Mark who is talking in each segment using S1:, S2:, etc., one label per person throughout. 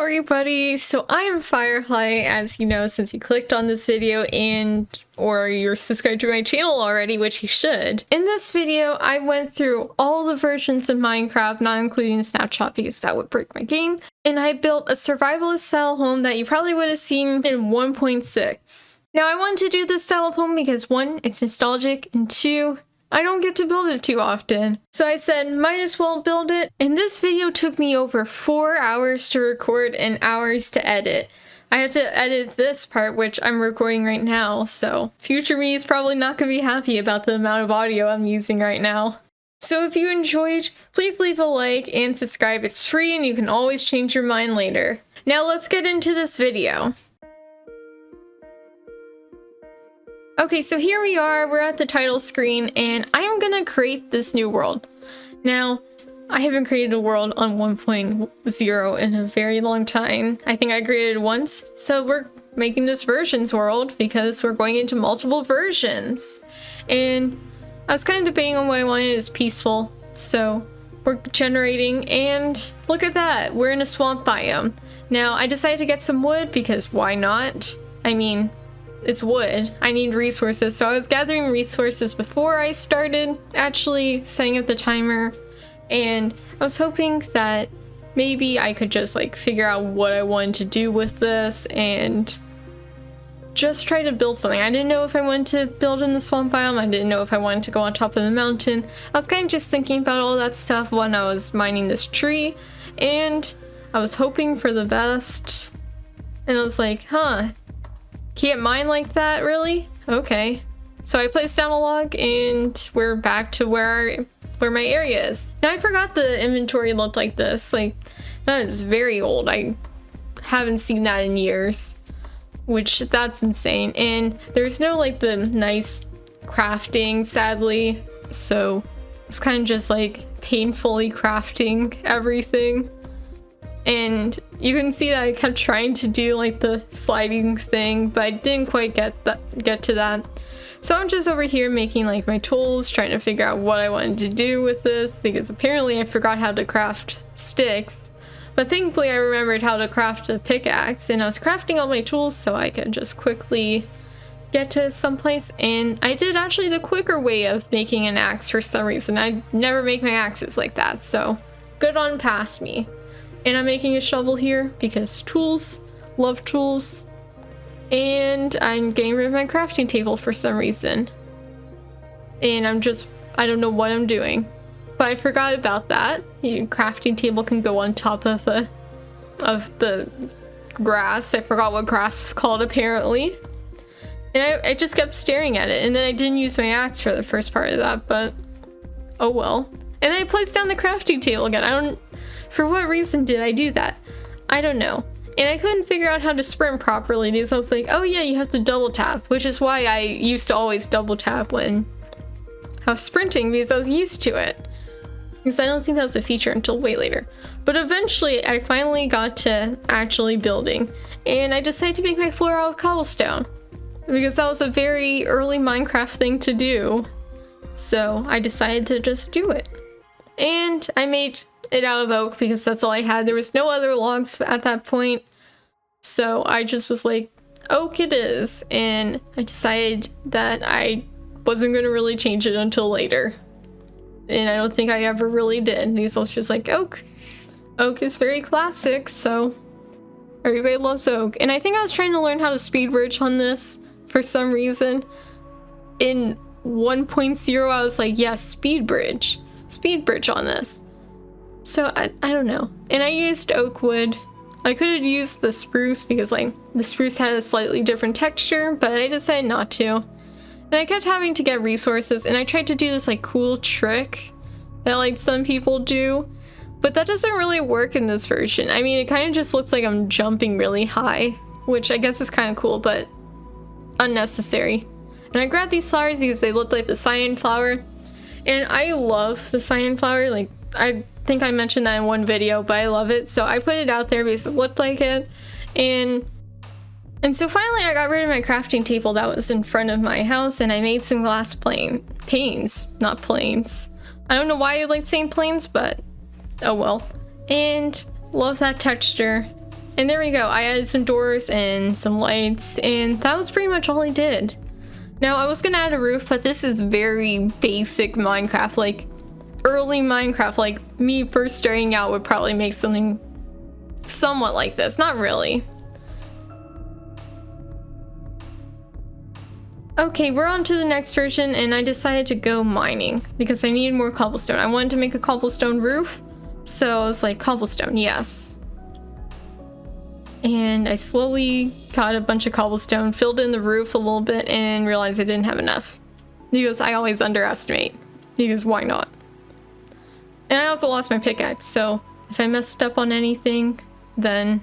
S1: everybody, so I am Firefly, as you know, since you clicked on this video or you're subscribed to my channel already, which you should. In this video, I went through all the versions of Minecraft, not including Snapshot because that would break my game, and I built a survivalist style home that you probably would have seen in 1.6. Now I wanted to do this style of home because 1, it's nostalgic, and 2, I don't get to build it too often. So I said, might as well build it. And this video took me over 4 hours to record and hours to edit. I had to edit this part, which I'm recording right now, so future me is probably not going to be happy about the amount of audio I'm using right now. So if you enjoyed, please leave a like and subscribe. It's free and you can always change your mind later. Now let's get into this video. Okay, so here we are, we're at the title screen, and I'm gonna create this new world. Now, I haven't created a world on 1.0 in a very long time. I think I created it once, so we're making this versions world because we're going into multiple versions. And I was kind of debating on what I wanted as peaceful, so we're generating, and look at that, we're in a swamp biome. Now, I decided to get some wood because why not? I mean, it's wood. I need resources, so I was gathering resources before I started actually setting up the timer, and I was hoping that maybe I could just like figure out what I wanted to do with this and just try to build something. I didn't know if I wanted to build in the swamp biome. I didn't know if I wanted to go on top of the mountain. I was kind of just thinking about all that stuff when I was mining this tree, and I was hoping for the best, and I was like, can't mine like that, really? Okay. So I placed down a log and we're back to where my area is. Now I forgot the inventory looked like this. Like, that is very old. I haven't seen that in years, which that's insane. And there's no like the nice crafting, sadly. So it's kind of just like painfully crafting everything. And you can see that I kept trying to do like the sliding thing, but I didn't quite get to that. So I'm just over here making like my tools, trying to figure out what I wanted to do with this, because apparently I forgot how to craft sticks. But thankfully I remembered how to craft a pickaxe, and I was crafting all my tools so I could just quickly get to someplace. And I did actually the quicker way of making an axe for some reason. I never make my axes like that, so good on past me. And I'm making a shovel here because tools, love tools. And I'm getting rid of my crafting table for some reason. And I don't know what I'm doing. But I forgot about that. Your crafting table can go on top of the grass. I forgot what grass is called apparently. And I just kept staring at it. And then I didn't use my axe for the first part of that, but oh well. And then I placed down the crafting table again. For what reason did I do that? I don't know. And I couldn't figure out how to sprint properly because I was like, oh yeah, you have to double tap, which is why I used to always double tap when I was sprinting because I was used to it. Because I don't think that was a feature until way later. But eventually I finally got to actually building, and I decided to make my floor out of cobblestone because that was a very early Minecraft thing to do. So I decided to just do it. And I made it out of oak because that's all I had. There was no other logs at that point, so I just was like, oak it is. And I decided that I wasn't going to really change it until later, and I don't think I ever really did. These was just like oak is very classic, so everybody loves oak. And I think I was trying to learn how to speed bridge on this for some reason. In 1.0 I was like, yes, speed bridge on this. So I don't know. And I used oak wood. I could have used the spruce because like the spruce had a slightly different texture, but I decided not to. And I kept having to get resources, and I tried to do this like cool trick that like some people do, but that doesn't really work in this version. I mean, it kind of just looks like I'm jumping really high, which I guess is kind of cool, but unnecessary. And I grabbed these flowers because they looked like the cyan flower, and I love the cyan flower. Like, I think I mentioned that in one video, but I love it, so I put it out there because it looked like it. And so finally I got rid of my crafting table that was in front of my house, and I made some glass panes, not planes. I don't know why I like saying planes, but oh well. And love that texture. And there we go. I added some doors and some lights, and that was pretty much all I did. Now, I was gonna add a roof, but this is very basic Minecraft, like early Minecraft. Like me first starting out would probably make something somewhat like this. Not really. Okay, we're on to the next version, and I decided to go mining because I needed more cobblestone. I wanted to make a cobblestone roof, so I was like, cobblestone, yes. And I slowly got a bunch of cobblestone, filled in the roof a little bit, and realized I didn't have enough. Because I always underestimate. Because why not? And I also lost my pickaxe, so if I messed up on anything, then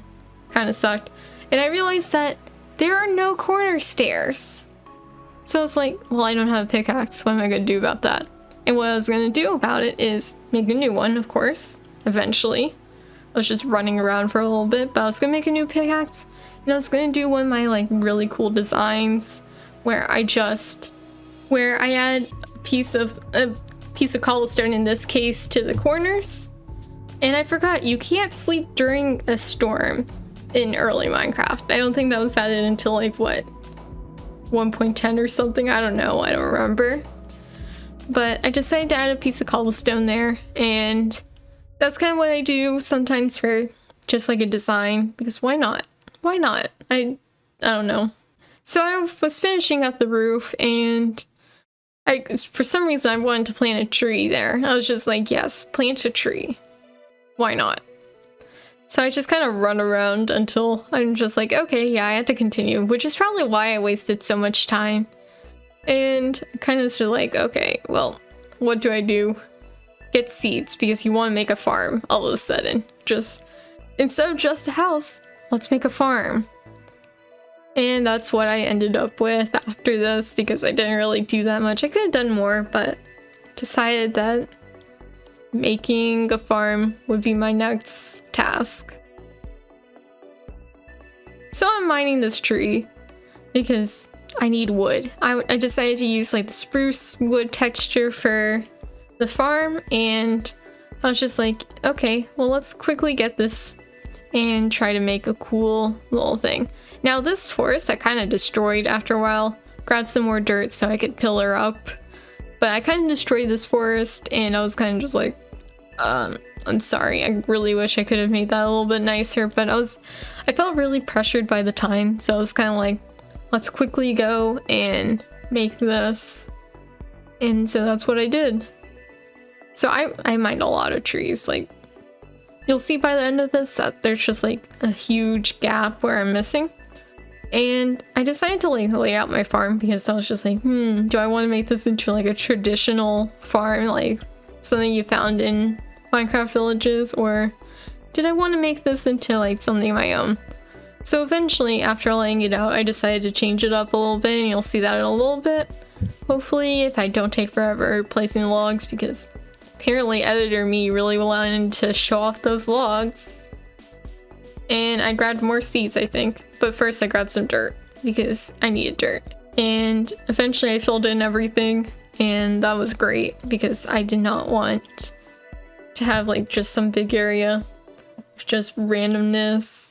S1: kind of sucked. And I realized that there are no corner stairs. So I was like, well, I don't have a pickaxe. What am I going to do about that? And what I was going to do about it is make a new one, of course, eventually. I was just running around for a little bit, but I was going to make a new pickaxe. And I was going to do one of my like really cool designs where I add a piece of cobblestone, in this case, to the corners. And I forgot, you can't sleep during a storm in early Minecraft. I don't think that was added until like what? 1.10 or something. I don't know. I don't remember. But I decided to add a piece of cobblestone there, and that's kind of what I do sometimes for just like a design, because why not? Why not? I don't know. So I was finishing up the roof, and for some reason I wanted to plant a tree there. I was just like, yes, plant a tree. Why not? So I just kind of run around until I'm just like, okay, yeah, I had to continue, which is probably why I wasted so much time. And kind of just like, okay, well, what do I do? Get seeds, because you want to make a farm all of a sudden. Just, instead of just a house, let's make a farm. And that's what I ended up with after this, because I didn't really do that much. I could have done more, but decided that making a farm would be my next task. So I'm mining this tree because I need wood. I decided to use like the spruce wood texture for the farm, and I was just like, okay, well, let's quickly get this and try to make a cool little thing. Now this forest I kind of destroyed after a while. Grabbed some more dirt so I could pillar up. But I kind of destroyed this forest, and I was kind of just like, I'm sorry, I really wish I could have made that a little bit nicer, but I felt really pressured by the time, so I was kind of like, let's quickly go and make this. And so that's what I did. So I mined a lot of trees. Like, you'll see by the end of this that there's just like a huge gap where I'm missing. And I decided to like lay out my farm because I was just like, do I want to make this into like a traditional farm, like something you found in Minecraft villages, or did I want to make this into like something of my own? So eventually, after laying it out, I decided to change it up a little bit, and you'll see that in a little bit. Hopefully, if I don't take forever placing the logs, because apparently editor me really wanted to show off those logs. And I grabbed more seeds, I think. But first I grabbed some dirt, because I needed dirt. And eventually I filled in everything, and that was great, because I did not want to have like just some big area of just randomness.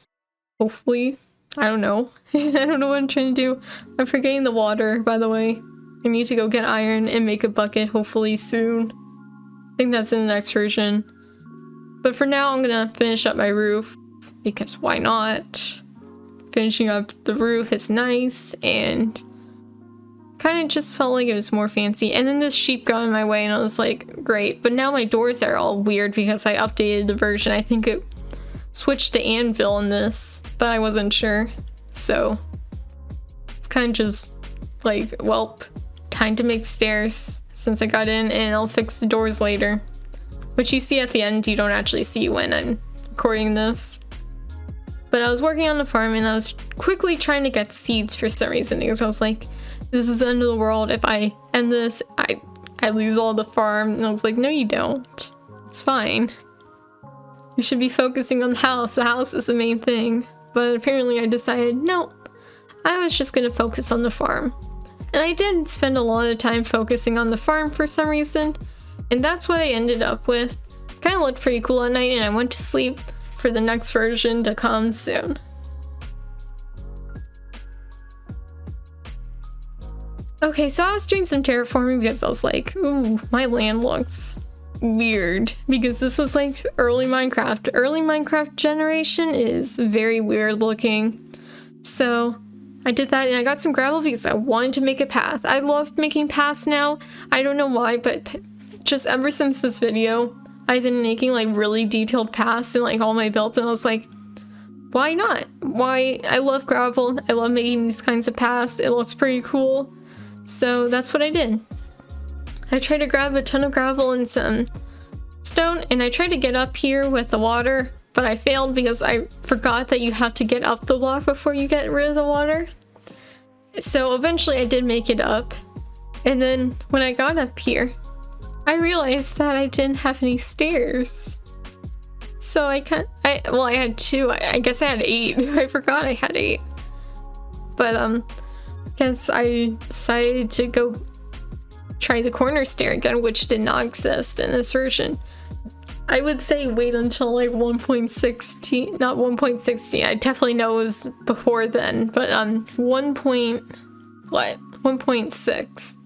S1: Hopefully. I don't know. I don't know what I'm trying to do. I'm forgetting the water, by the way. I need to go get iron and make a bucket, hopefully soon. I think that's in the next version. But for now, I'm gonna finish up my roof, because why not? Finishing up the roof is nice, and kind of just felt like it was more fancy. And then this sheep got in my way, and I was like, great. But now my doors are all weird because I updated the version. I think it switched to anvil in this, but I wasn't sure. So it's kind of just like, well, time to make stairs since I got in, and I'll fix the doors later. Which you see at the end, you don't actually see when I'm recording this. But I was working on the farm, and I was quickly trying to get seeds for some reason, because I was like, this is the end of the world. If I end this, I lose all the farm. And I was like, no, you don't. It's fine. You should be focusing on the house. The house is the main thing. But apparently I decided, no, I was just going to focus on the farm. And I did spend a lot of time focusing on the farm for some reason. And that's what I ended up with. Kind of looked pretty cool at night, and I went to sleep for the next version to come soon. Okay, so I was doing some terraforming because I was like, ooh, my land looks weird. Because this was like early Minecraft. Early Minecraft generation is very weird looking. So I did that and I got some gravel because I wanted to make a path. I love making paths now. I don't know why, but just ever since this video, I've been making like really detailed paths in like all my builds, and I was like, why not? Why? I love gravel. I love making these kinds of paths. It looks pretty cool. So that's what I did. I tried to grab a ton of gravel and some stone, and I tried to get up here with the water, but I failed because I forgot that you have to get up the block before you get rid of the water. So eventually I did make it up, and then when I got up here, I realized that I didn't have any stairs. So I had 2. I guess I had 8. I forgot I had 8. But guess I decided to go try the corner stair again, which did not exist in this version. I would say wait until like 1.16, not 1.16. I definitely know it was before then, but 1.6.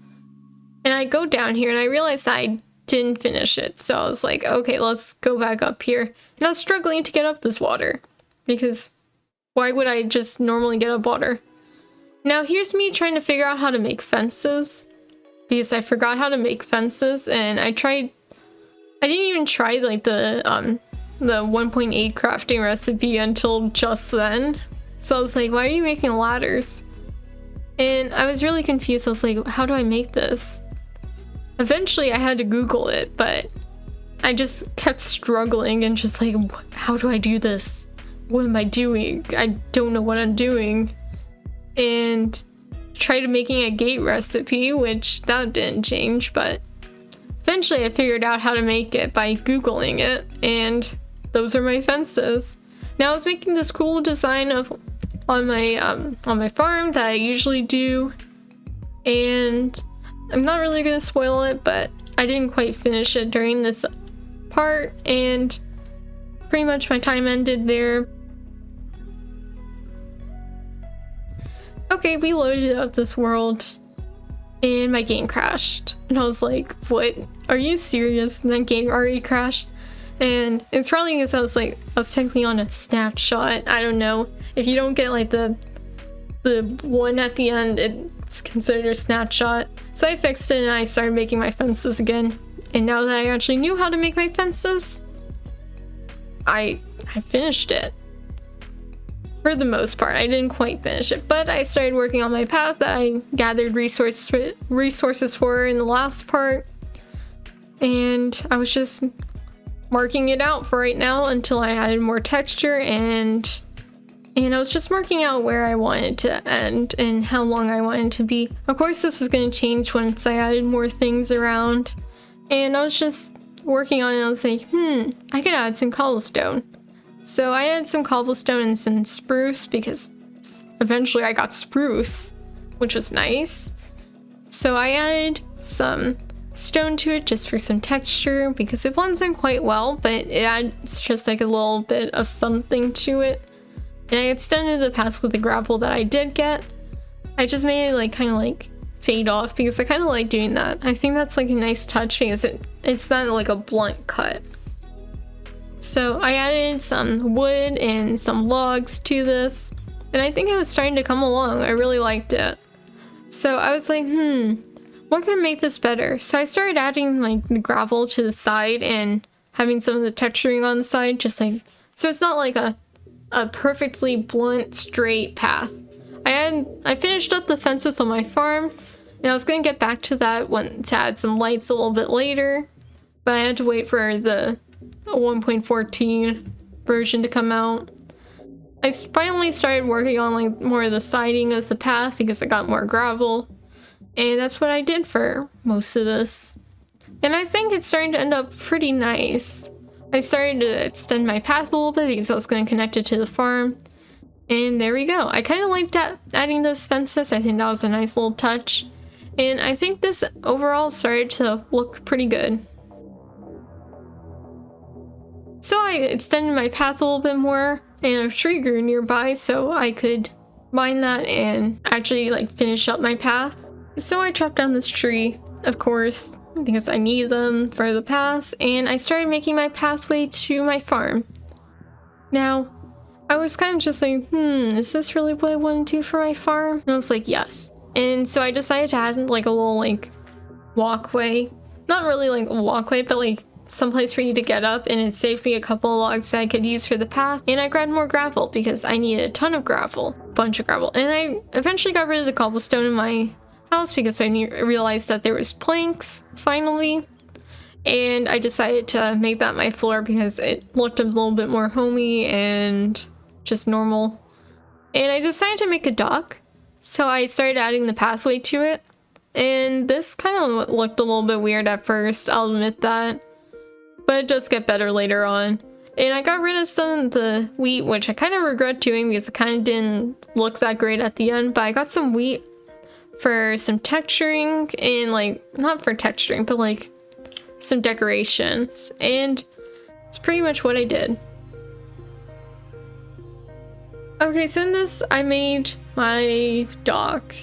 S1: And I go down here and I realized I didn't finish it. So I was like, okay, let's go back up here. And I was struggling to get up this water because why would I just normally get up water? Now here's me trying to figure out how to make fences because I forgot how to make fences, and I didn't even try like the 1.8 crafting recipe until just then. So I was like, why are you making ladders? And I was really confused. I was like, how do I make this? Eventually I had to Google it, but I just kept struggling and just like, how do I do this? What am I doing? I don't know what I'm doing. And tried making a gate recipe, which that didn't change, but eventually I figured out how to make it by Googling it, and those are my fences. Now I was making this cool design on my farm that I usually do, and I'm not really gonna spoil it, but I didn't quite finish it during this part, and pretty much my time ended there. Okay, we loaded up this world and my game crashed. And I was like, what? Are you serious? And that game already crashed. And it's probably because I was technically on a snapshot. I don't know. If you don't get like the one at the end, it's considered a snapshot. So I fixed it and I started making my fences again. And now that I actually knew how to make my fences, I finished it. For the most part. I didn't quite finish it, but I started working on my path that I gathered resources for in the last part, and I was just marking it out for right now until I added more texture, and I was just marking out where I wanted to end and how long I wanted to be. Of course this was going to change once I added more things around, and I was just working on it. I was like, I could add some cobblestone. So I added some cobblestone and some spruce because eventually I got spruce, which was nice. So I added some stone to it just for some texture because it blends in quite well, but it adds just like a little bit of something to it. And I extended the path with the gravel that I did get. I just made it like kind of like fade off because I kind of like doing that. I think that's like a nice touch because it's not like a blunt cut. So I added some wood and some logs to this, and I think it was starting to come along. I really liked it. So I was like, what can make this better? So I started adding like the gravel to the side and having some of the texturing on the side, just like, so it's not like a perfectly blunt, straight path. I finished up the fences on my farm, and I was going to get back to that to add some lights a little bit later, but I had to wait for the 1.14 version to come out. I finally started working on like more of the siding as the path because I got more gravel, and that's what I did for most of this. And I think it's starting to end up pretty nice. I started to extend my path a little bit because I was going to connect it to the farm, and there we go. I kind of liked adding those fences. I think that was a nice little touch, and I think this overall started to look pretty good. So I extended my path a little bit more, and a tree grew nearby so I could mine that and actually like finish up my path. So I chopped down this tree, of course, because I need them for the paths, and I started making my pathway to my farm. Now, I was kind of just like, is this really what I want to do for my farm? And I was like, yes. And so I decided to add like a little like walkway. Not really like a walkway, but like someplace for you to get up, and it saved me a couple of logs that I could use for the path. And I grabbed more gravel because I needed a ton of gravel, bunch of gravel. And I eventually got rid of the cobblestone in my house because I realized that there was planks finally. And I decided to make that my floor because it looked a little bit more homey and just normal. And I decided to make a dock. So I started adding the pathway to it. And this kind of looked a little bit weird at first, I'll admit that. But it does get better later on. And I got rid of some of the wheat, which I kind of regret doing because it kind of didn't look that great at the end. But I got some wheat for some texturing and like, not for texturing, but like some decorations. And it's pretty much what I did. Okay, so in this, I made my dock.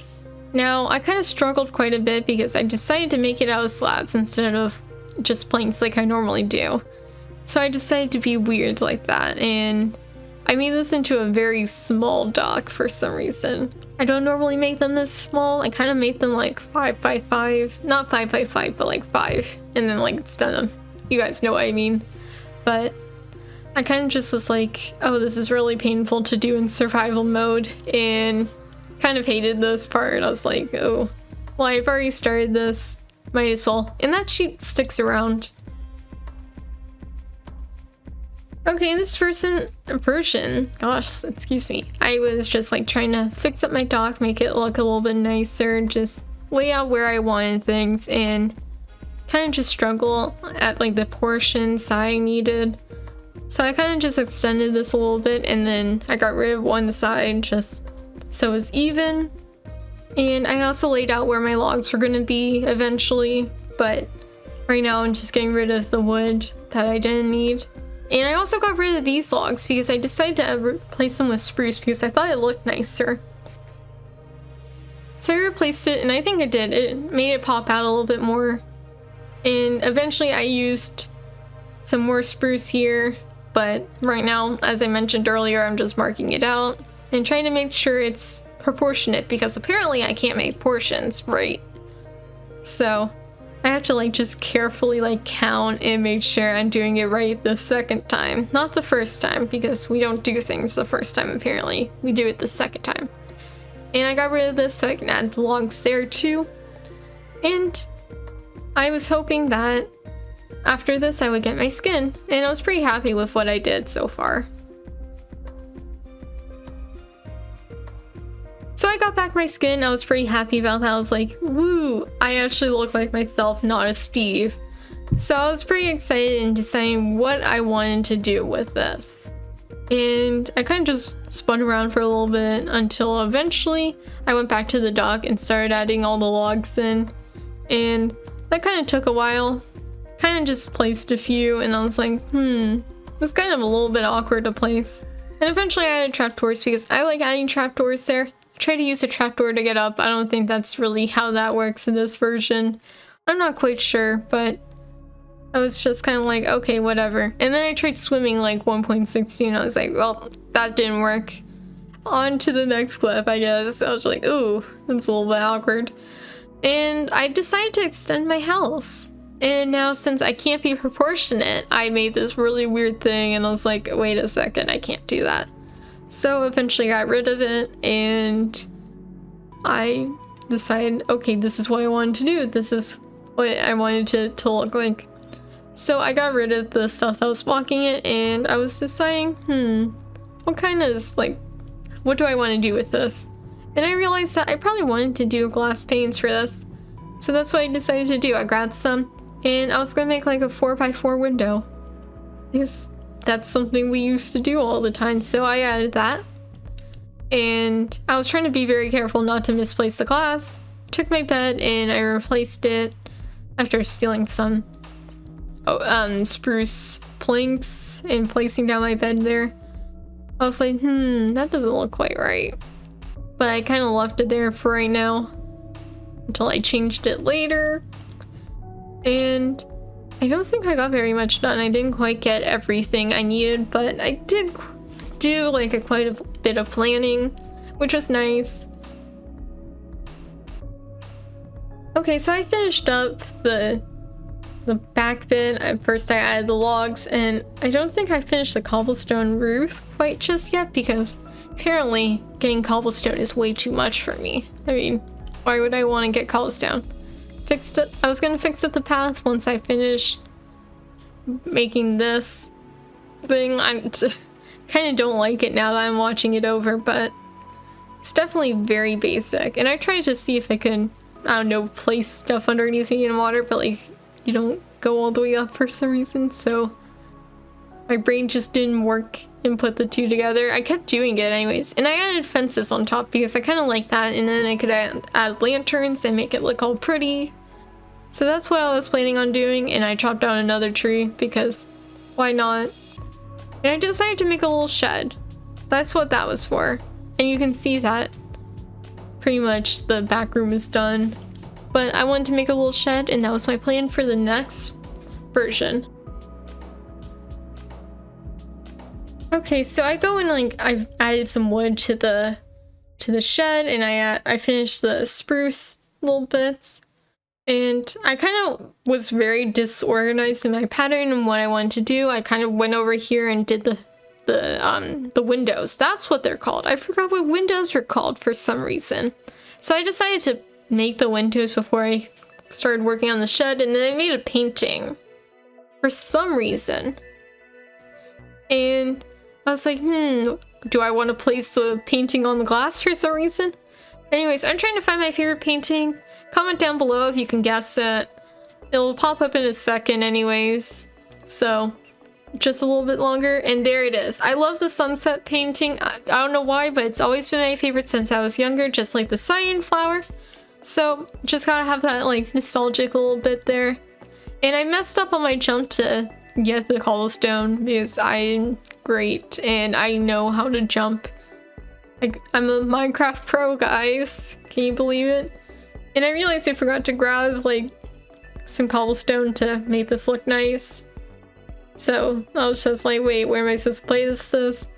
S1: Now, I kind of struggled quite a bit because I decided to make it out of slabs instead of just planks like I normally do. So I decided to be weird like that, and I made this into a very small dock for some reason. I don't normally make them this small. I kind of made them like 5 by 5. Not 5 by 5, but like 5. And then like extend them. You guys know what I mean. But I kind of just was like, oh, this is really painful to do in survival mode, and kind of hated this part. I was like, oh, well, I've already started this, might as well. And that sheet sticks around. Okay, in this version, gosh, excuse me, I was just like trying to fix up my dock, make it look a little bit nicer, just lay out where I wanted things, and kind of just struggle at like the portions I needed. So I kind of just extended this a little bit, and then I got rid of one side just so it was even. And I also laid out where my logs were going to be eventually, but right now I'm just getting rid of the wood that I didn't need. And I also got rid of these logs because I decided to replace them with spruce because I thought it looked nicer. So I replaced it, and I think it did. It made it pop out a little bit more. And eventually I used some more spruce here, but right now, as I mentioned earlier, I'm just marking it out and trying to make sure it's proportionate because apparently I can't make portions right. So I have to like just carefully like count and make sure I'm doing it right the second time, not the first time, because we don't do things the first time apparently. We do it the second time. And I got rid of this so I can add the logs there too. And I was hoping that after this I would get my skin, and I was pretty happy with what I did so far. So I got back my skin, I was pretty happy about that. I was like, woo, I actually look like myself, not a Steve. So I was pretty excited in deciding what I wanted to do with this. And I kind of just spun around for a little bit until eventually I went back to the dock and started adding all the logs in. And that kind of took a while. Kind of just placed a few, and I was like, it's kind of a little bit awkward to place. And eventually I added trapdoors because I like adding trapdoors there. Try to use a trapdoor to get up. I don't think that's really how that works in this version. I'm not quite sure, but I was just kind of like, okay, whatever. And then I tried swimming like 1.16, and I was like, well, that didn't work. On to the next clip, I guess. I was like, ooh, that's a little bit awkward. And I decided to extend my house. And now since I can't be proportionate, I made this really weird thing, and I was like, wait a second, I can't do that. So eventually got rid of it, and I decided, okay, this is what I wanted to do. This is what I wanted it to look like. So I got rid of the stuff that was blocking it, and I was deciding, what kind of, like, what do I want to do with this? And I realized that I probably wanted to do glass panes for this. So that's what I decided to do. I grabbed some, and I was going to make like a 4x4 window. Because that's something we used to do all the time, so I added that. And I was trying to be very careful not to misplace the glass. Took my bed and I replaced it after stealing some spruce planks and placing down my bed there. I was like, that doesn't look quite right. But I kind of left it there for right now until I changed it later. And I don't think I got very much done. I didn't quite get everything I needed, but I did do like quite a bit of planning, which was nice. Okay, so I finished up the back bit. At first I added the logs, and I don't think I finished the cobblestone roof quite just yet because apparently getting cobblestone is way too much for me. I mean, why would I want to get cobblestone? Fixed it. I was gonna fix it the path once I finished making this thing. I kind of don't like it now that I'm watching it over, but it's definitely very basic. And I tried to see if I could, I don't know, place stuff underneath me in water, but like you don't go all the way up for some reason, so my brain just didn't work and put the two together. I kept doing it anyways, and I added fences on top because I kind of like that, and then I could add lanterns and make it look all pretty. So that's what I was planning on doing, and I chopped down another tree because why not? And I decided to make a little shed. That's what that was for. And you can see that pretty much the back room is done. But I wanted to make a little shed, and that was my plan for the next version. Okay, so I go and like I've added some wood to the shed, and I finished the spruce little bits. And I kind of was very disorganized in my pattern and what I wanted to do. I kind of went over here and did the windows. That's what they're called. I forgot what windows were called for some reason. So I decided to make the windows before I started working on the shed, and then I made a painting for some reason. And I was like, do I want to place the painting on the glass for some reason? Anyways, I'm trying to find my favorite painting. Comment down below if you can guess it. It'll pop up in a second anyways. So, just a little bit longer, and there it is. I love the sunset painting. I don't know why, but it's always been my favorite since I was younger, just like the cyan flower. So, just gotta have that like nostalgic little bit there. And I messed up on my jump to get the cobblestone because I'm great and I know how to jump. I'm a Minecraft pro, guys. Can you believe it? And I realized I forgot to grab like some cobblestone to make this look nice. So I was just like, wait, where am I supposed to place this?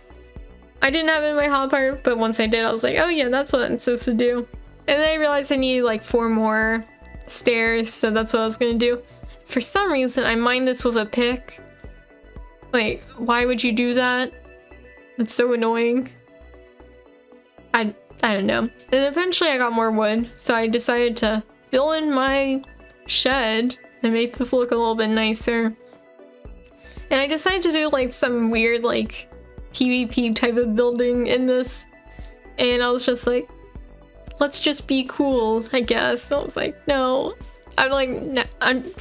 S1: I didn't have it in my hotbar, but once I did, I was like, oh yeah, that's what I'm supposed to do. And then I realized I needed like 4 more stairs, so that's what I was gonna do. For some reason, I mined this with a pick. Like, why would you do that? It's so annoying. I don't know. And eventually I got more wood, so I decided to fill in my shed and make this look a little bit nicer. And I decided to do like some weird like PvP type of building in this. And I was just like, let's just be cool, I guess. So I was like, no. I'm like, no,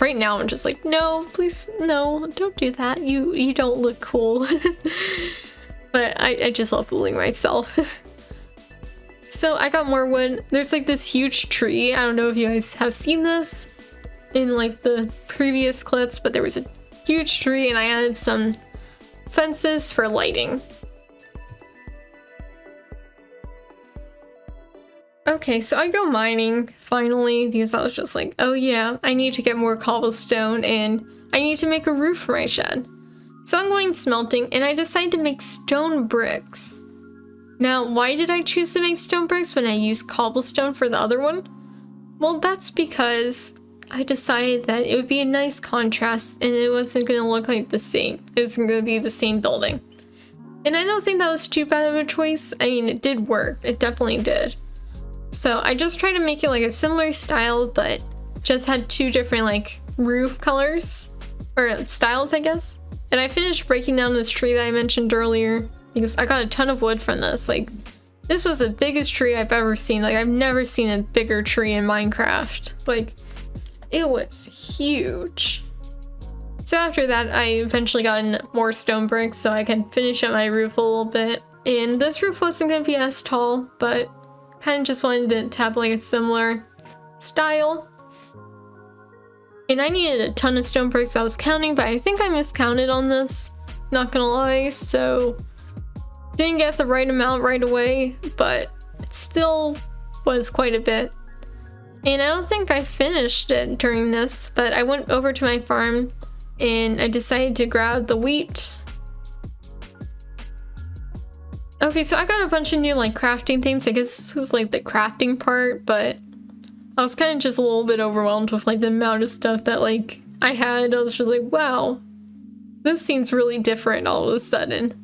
S1: right now I'm just like, no, please, no, don't do that. You don't look cool. But I just love fooling myself. So I got more wood. There's like this huge tree. I don't know if you guys have seen this in like the previous clips, but there was a huge tree and I added some fences for lighting. Okay, so I go mining finally because I was just like, oh yeah, I need to get more cobblestone and I need to make a roof for my shed. So I'm going smelting and I decided to make stone bricks. Now, why did I choose to make stone bricks when I used cobblestone for the other one? Well, that's because I decided that it would be a nice contrast and it wasn't going to look like the same. It was going to be the same building. And I don't think that was too bad of a choice. I mean, it did work. It definitely did. So I just tried to make it like a similar style, but just had 2 different like roof colors or styles, I guess. And I finished breaking down this tree that I mentioned earlier because I got a ton of wood from this. Like, this was the biggest tree I've ever seen. Like, I've never seen a bigger tree in Minecraft. Like, it was huge. So after that, I eventually got more stone bricks so I can finish up my roof a little bit. And this roof wasn't going to be as tall, but kind of just wanted it to have like a similar style. And I needed a ton of stone bricks. I was counting, but I think I miscounted on this. Not gonna lie, so didn't get the right amount right away, but it still was quite a bit. And I don't think I finished it during this, but I went over to my farm and I decided to grab the wheat. Okay, so I got a bunch of new like crafting things. I guess this was like the crafting part, but I was kind of just a little bit overwhelmed with like the amount of stuff that like I had. I was just like, wow, this seems really different all of a sudden.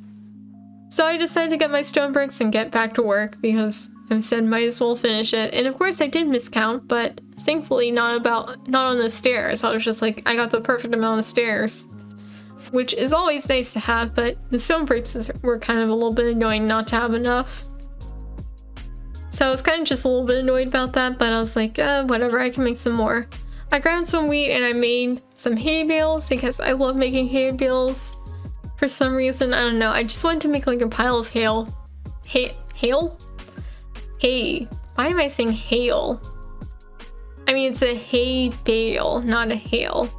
S1: So I decided to get my stone bricks and get back to work because I said might as well finish it. And of course I did miscount, but thankfully not on the stairs. I was just like, I got the perfect amount of stairs, which is always nice to have, but the stone bricks were kind of a little bit annoying not to have enough. So I was kind of just a little bit annoyed about that, but I was like, whatever, I can make some more. I grabbed some wheat and I made some hay bales because I love making hay bales. For some reason, I don't know, I just wanted to make like a pile of hail. Hail? Hay. Why am I saying hail? I mean, it's a hay bale, not a hail.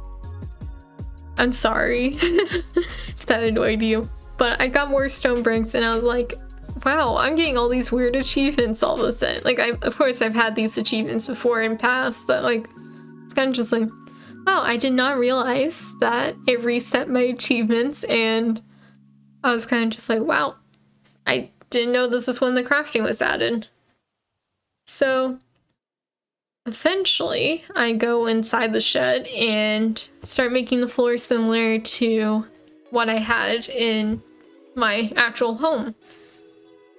S1: I'm sorry if that annoyed you. But I got more stone bricks and I was like, wow, I'm getting all these weird achievements all of a sudden. Like, of course I've had these achievements before in past that like, it's kind of just like, wow, I did not realize that it reset my achievements, and I was kind of just like, wow, I didn't know this is when the crafting was added. So eventually I go inside the shed and start making the floor similar to what I had in my actual home.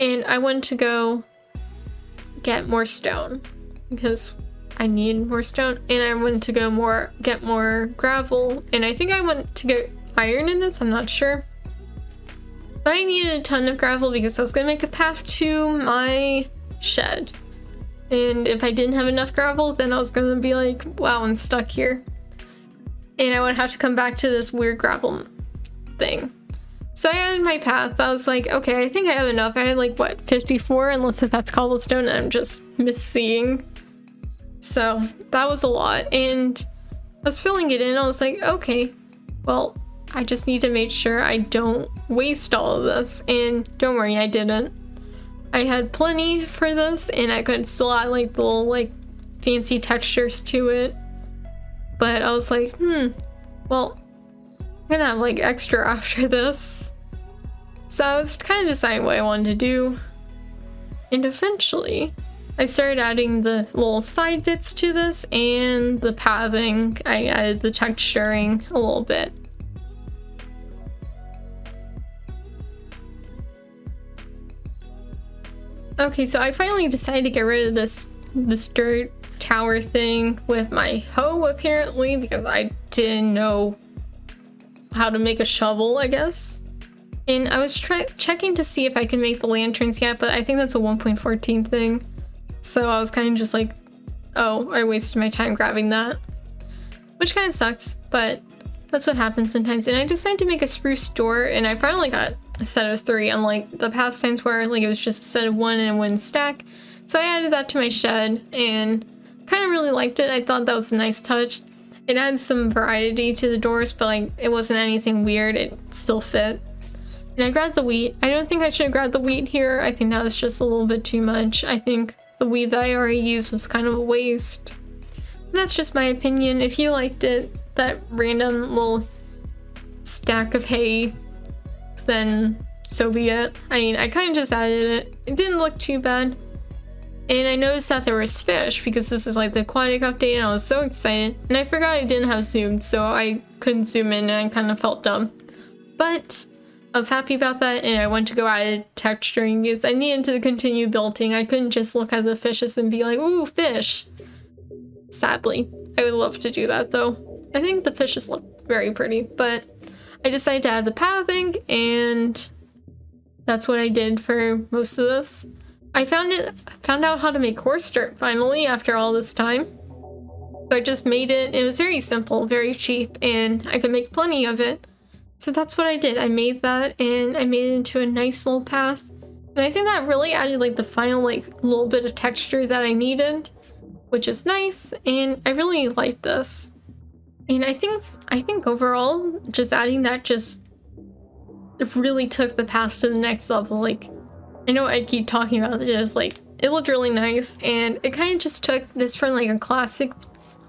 S1: And I went to go get more stone because I need more stone, and I went to go get more gravel, and I think I went to get iron in this, I'm not sure. But I needed a ton of gravel because I was gonna make a path to my shed. And if I didn't have enough gravel, then I was gonna be like, wow, I'm stuck here. And I would have to come back to this weird gravel thing. So I added my path. I was like, okay, I think I have enough. I had like, what, 54, unless that's cobblestone, and I'm just misseeing. So that was a lot, and I was filling it in. I was like, okay, well, I just need to make sure I don't waste all of this. And don't worry, I didn't. I had plenty for this, and I could still add like little like fancy textures to it. But I was like, well, I'm gonna have like extra after this. So I was kind of deciding what I wanted to do. And eventually I started adding the little side bits to this and the pathing. I added the texturing a little bit. Okay, so I finally decided to get rid of this dirt tower thing with my hoe, apparently, because I didn't know how to make a shovel, I guess. And I was checking to see if I could make the lanterns yet, but I think that's a 1.14 thing. So I was kind of just like, oh, I wasted my time grabbing that. Which kind of sucks, but that's what happens sometimes. And I decided to make a spruce door, and I finally got a set of 3, unlike the past times where like it was just a set of 1 and 1 stack. So I added that to my shed and kind of really liked it. I thought that was a nice touch. It adds some variety to the doors, but like it wasn't anything weird. It still fit. And I grabbed the wheat. I don't think I should have grabbed the wheat here. I think that was just a little bit too much. I think the wheat that I already used was kind of a waste. And that's just my opinion. If you liked it, that random little stack of hay, then so be it. I mean, I kind of just added it. It didn't look too bad. And I noticed that there was fish because this is like the aquatic update, and I was so excited. And I forgot I didn't have zoomed, so I couldn't zoom in, and I kind of felt dumb. But I was happy about that, and I went to go add texturing because I needed to continue building. I couldn't just look at the fishes and be like, ooh, fish. Sadly. I would love to do that though. I think the fishes look very pretty, but I decided to add the pathing, and that's what I did for most of this. I found out how to make horse dirt finally after all this time. So I just made it. It was very simple, very cheap, and I could make plenty of it. So that's what I did. I made that, and I made it into a nice little path. And I think that really added like the final like little bit of texture that I needed, which is nice, and I really like this. And I think overall, just adding that just really took the path to the next level. Like, I know I keep talking about it, just like it looked really nice, and it kind of just took this from like a classic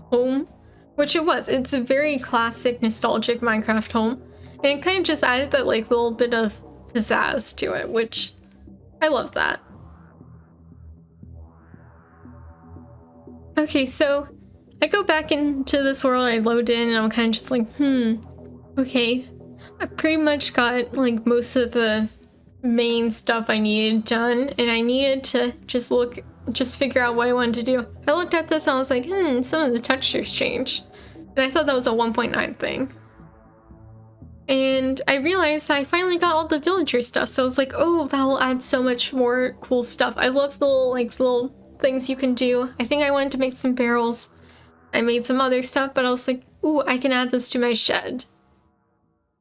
S1: home, which it was. It's a very classic, nostalgic Minecraft home, and it kind of just added that like little bit of pizzazz to it, which I love that. Okay, so I go back into this world, I load in, and I'm kind of just like, okay. I pretty much got like most of the main stuff I needed done, and I needed to just figure out what I wanted to do. I looked at this and I was like, some of the textures changed. And I thought that was a 1.9 thing. And I realized I finally got all the villager stuff, so I was like, oh, that will add so much more cool stuff. I love the little things you can do. I think I wanted to make some barrels. I made some other stuff, but I was like, ooh, I can add this to my shed.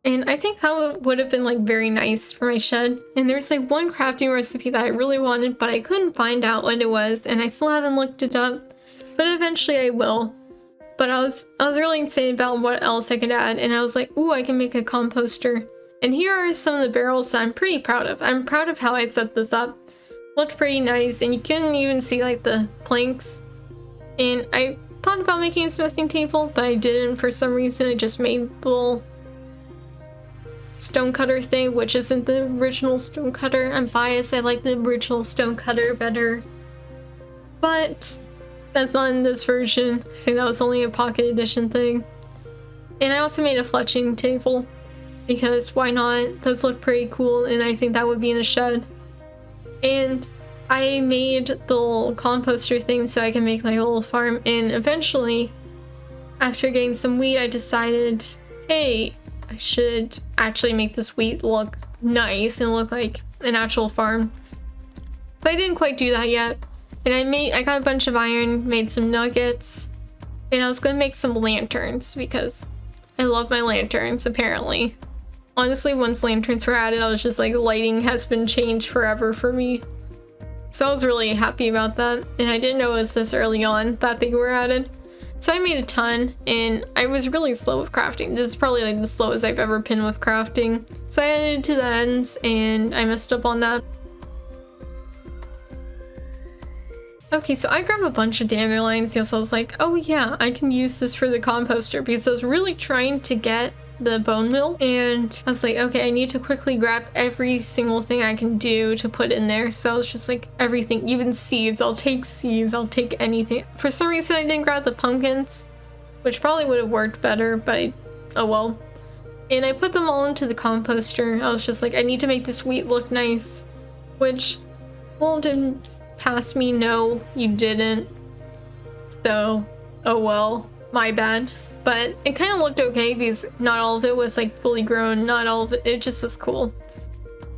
S1: And I think that would have been like very nice for my shed. And there's like one crafting recipe that I really wanted, but I couldn't find out what it was, and I still haven't looked it up. But eventually I will. But I was really excited about what else I could add, and I was like, ooh, I can make a composter. And here are some of the barrels that I'm pretty proud of. I'm proud of how I set this up. Looked pretty nice, and you couldn't even see like the planks. And I thought about making a smithing table, but I didn't for some reason. I just made the little stonecutter thing, which isn't the original stonecutter. I'm biased, I like the original stonecutter better. But that's not in this version. I think that was only a pocket edition thing. And I also made a fletching table, because why not? Those look pretty cool, and I think that would be in a shed. And I made the little composter thing so I can make like a little farm, and eventually, after getting some wheat, I decided, hey, I should actually make this wheat look nice and look like an actual farm. But I didn't quite do that yet. And I got a bunch of iron, made some nuggets, and I was gonna make some lanterns because I love my lanterns, apparently. Honestly, once lanterns were added, I was just like, lighting has been changed forever for me. So I was really happy about that, and I didn't know it was this early on that they were added. So I made a ton, and I was really slow with crafting. This is probably like the slowest I've ever been with crafting. So I added it to the ends, and I messed up on that. Okay, so I grabbed a bunch of dandelions because I was like, oh yeah, I can use this for the composter, because I was really trying to get the bone meal, and I was like, okay, I need to quickly grab every single thing I can do to put in there. So I was just like, everything, even seeds. I'll take seeds, I'll take anything. For some reason I didn't grab the pumpkins, which probably would have worked better, but oh well. And I put them all into the composter. I was just like, I need to make this wheat look nice, which, well, didn't pass me. No, you didn't. So, oh well, my bad. But it kind of looked okay because not all of it was like fully grown, not all of it, it just was cool.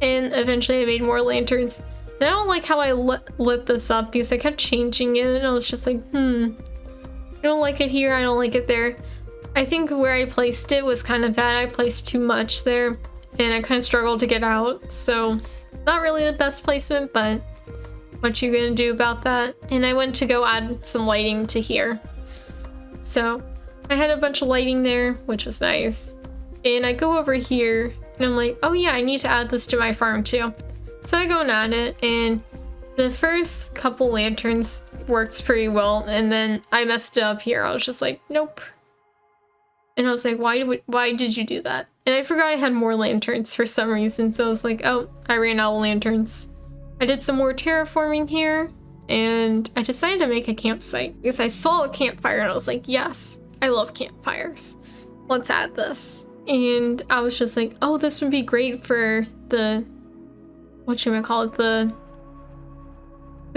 S1: And eventually I made more lanterns. And I don't like how I lit this up because I kept changing it, and I was just like, I don't like it here, I don't like it there. I think where I placed it was kind of bad. I placed too much there, and I kind of struggled to get out. So not really the best placement, but what you gonna do about that? And I went to go add some lighting to here. So I had a bunch of lighting there, which was nice. And I go over here, and I'm like, oh yeah, I need to add this to my farm too. So I go and add it, and the first couple lanterns works pretty well, and then I messed it up here. I was just like, nope. And I was like, why did you do that? And I forgot I had more lanterns for some reason, so I was like, oh, I ran out of lanterns. I did some more terraforming here, and I decided to make a campsite because I saw a campfire, and I was like, yes, I love campfires. Let's add this. And I was just like, oh, this would be great for the, the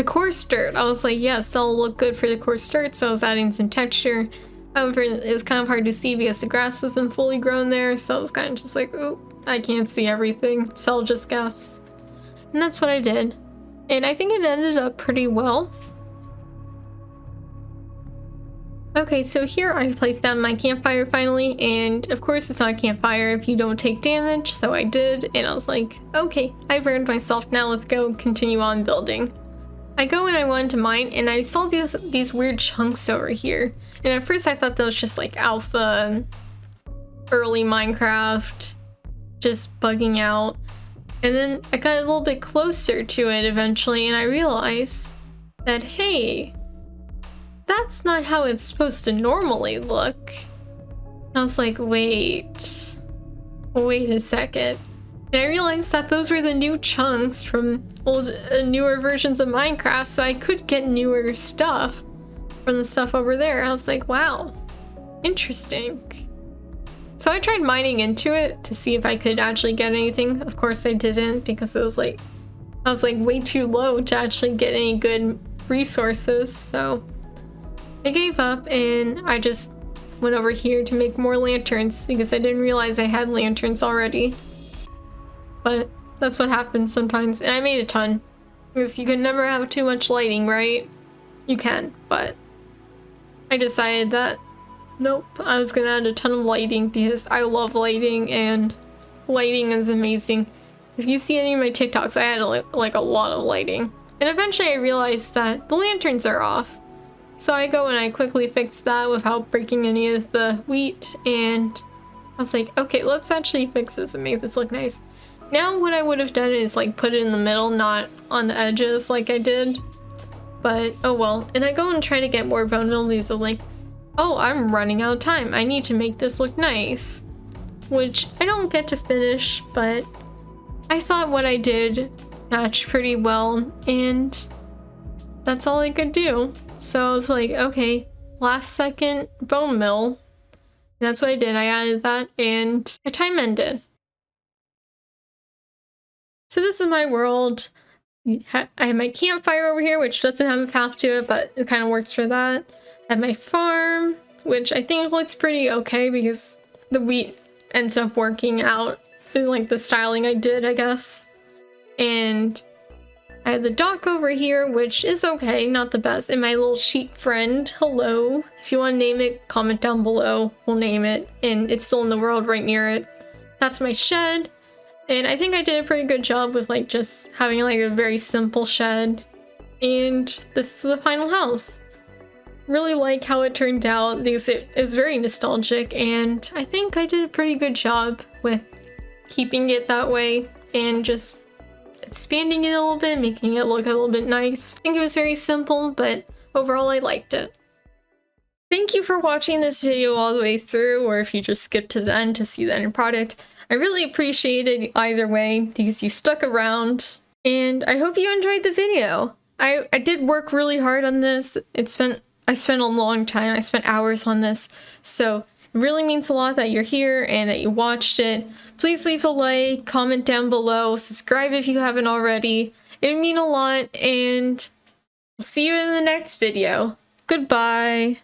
S1: coarse dirt. I was like, yes, that'll look good for the coarse dirt, so I was adding some texture. However, it was kind of hard to see because the grass wasn't fully grown there, so I was kind of just like, oh, I can't see everything, so I'll just guess. And that's what I did. And I think it ended up pretty well. Okay, so here I placed down my campfire finally, and of course it's not a campfire if you don't take damage, so I did, and I was like, okay, I've earned myself, now let's go continue on building. I go and I wanted to mine, and I saw these weird chunks over here. And at first I thought that was just like alpha, early Minecraft, just bugging out. And then I got a little bit closer to it eventually, and I realized that, hey, that's not how it's supposed to normally look. I was like, wait a second. And I realized that those were the new chunks from newer versions of Minecraft, so I could get newer stuff from the stuff over there. I was like, wow, interesting. So I tried mining into it to see if I could actually get anything. Of course I didn't, because it was like, I was like way too low to actually get any good resources. So I gave up and I just went over here to make more lanterns because I didn't realize I had lanterns already. But that's what happens sometimes. And I made a ton because you can never have too much lighting, right? You can, but I decided that nope, I was gonna add a ton of lighting because I love lighting and lighting is amazing. If you see any of my TikToks, I had like a lot of lighting. And eventually I realized that the lanterns are off. So I go and I quickly fix that without breaking any of the wheat, and I was like, okay, let's actually fix this and make this look nice. Now what I would have done is like put it in the middle, not on the edges like I did. But oh well. And I go and try to get more bone meal because I'm like, oh, I'm running out of time. I need to make this look nice. Which I don't get to finish, but I thought what I did matched pretty well, and that's all I could do. So I was like, okay, last second bone mill. And that's what I did. I added that and my time ended. So this is my world. I have my campfire over here, which doesn't have a path to it, but it kind of works for that. I have my farm, which I think looks pretty okay because the wheat ends up working out in like the styling I did, I guess. And I have the dock over here, which is okay, not the best. And my little sheep friend, hello. If you want to name it, comment down below. We'll name it. And it's still in the world right near it. That's my shed. And I think I did a pretty good job with like just having like a very simple shed. And this is the final house. Really like how it turned out because it is very nostalgic, and I think I did a pretty good job with keeping it that way and just expanding it a little bit, making it look a little bit nice. I think it was very simple, but overall I liked it. Thank you for watching this video all the way through, or if you just skipped to the end to see the end product. I really appreciate it either way because you stuck around, and I hope you enjoyed the video. I did work really hard on this. I spent a long time. I spent hours on this, so it really means a lot that you're here and that you watched it. Please leave a like, comment down below, subscribe if you haven't already. It would mean a lot, and I'll see you in the next video. Goodbye.